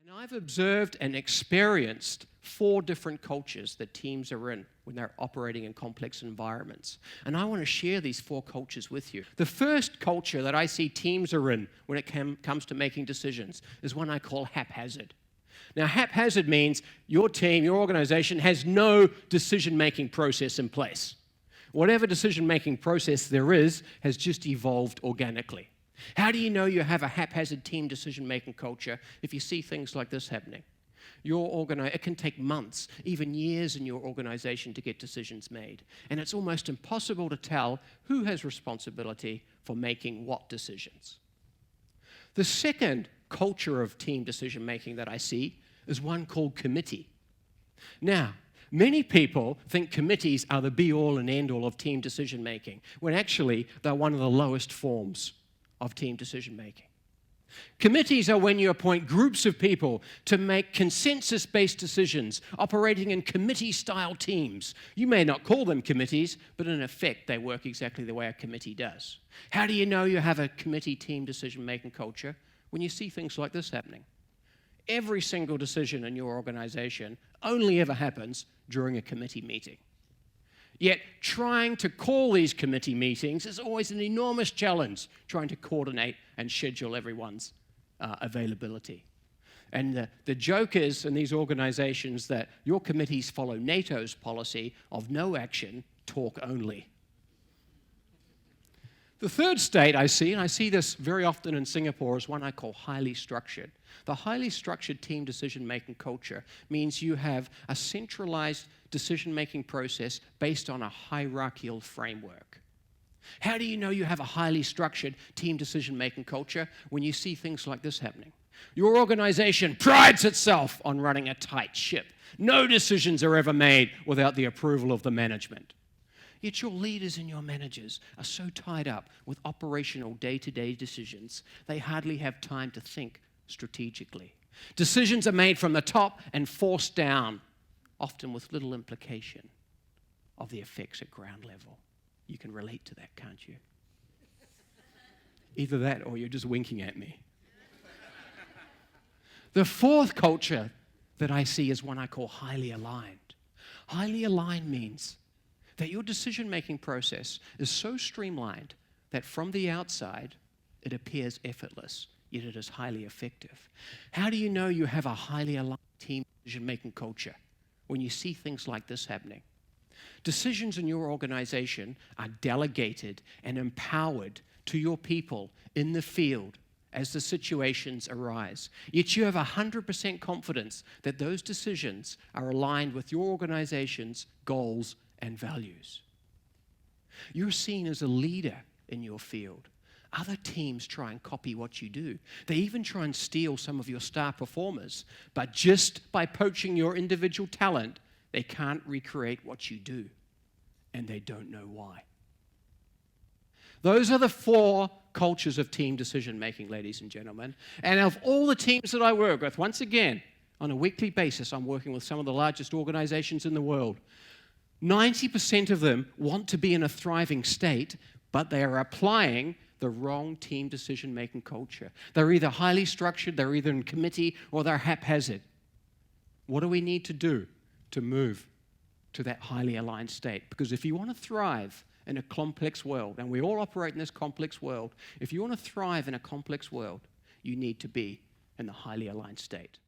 And I've observed and experienced 4 different cultures that teams are in when they're operating in complex environments. And I want to share these 4 cultures with you. The first culture that I see teams are in when it comes to making decisions is one I call haphazard. Now, haphazard means your team, your organization has no decision-making process in place. Whatever decision-making process there is has just evolved organically. How do you know you have a haphazard team decision-making culture if you see things like this happening? It can take months, even years in your organization to get decisions made. And it's almost impossible to tell who has responsibility for making what decisions. The second culture of team decision-making that I see is one called committee. Now, many people think committees are the be-all and end-all of team decision-making, when actually they're one of the lowest forms of team decision-making. Committees are when you appoint groups of people to make consensus-based decisions, operating in committee-style teams. You may not call them committees, but in effect, they work exactly the way a committee does. How do you know you have a committee team decision-making culture? When you see things like this happening. Every single decision in your organization only ever happens during a committee meeting. Yet trying to call these committee meetings is always an enormous challenge, trying to coordinate and schedule everyone's availability. And the joke is in these organizations that your committees follow NATO's policy of no action, talk only. The third state I see, and I see this very often in Singapore, is one I call highly structured. The highly structured team decision-making culture means you have a centralized decision-making process based on a hierarchical framework. How do you know you have a highly structured team decision-making culture? When you see things like this happening. Your organization prides itself on running a tight ship. No decisions are ever made without the approval of the management. Yet your leaders and your managers are so tied up with operational day-to-day decisions, they hardly have time to think strategically. Decisions are made from the top and forced down, often with little implication of the effects at ground level. You can relate to that, can't you? Either that or you're just winking at me. The fourth culture that I see is one I call highly aligned. Highly aligned means that your decision-making process is so streamlined that from the outside, it appears effortless, yet it is highly effective. How do you know you have a highly aligned team decision-making culture? When you see things like this happening. Decisions in your organization are delegated and empowered to your people in the field as the situations arise. Yet you have 100% confidence that those decisions are aligned with your organization's goals and values. You're seen as a leader in your field. Other teams try and copy what you do. They even try and steal some of your star performers. But just by poaching your individual talent, they can't recreate what you do. And they don't know why. Those are the 4 cultures of team decision-making, ladies and gentlemen. And of all the teams that I work with, once again, on a weekly basis, I'm working with some of the largest organizations in the world. 90% of them want to be in a thriving state, but they are applying the wrong team decision-making culture. They're either highly structured, they're either in committee, or they're haphazard. What do we need to do to move to that highly aligned state? Because if you want to thrive in a complex world, and we all operate in this complex world, if you want to thrive in a complex world, you need to be in the highly aligned state.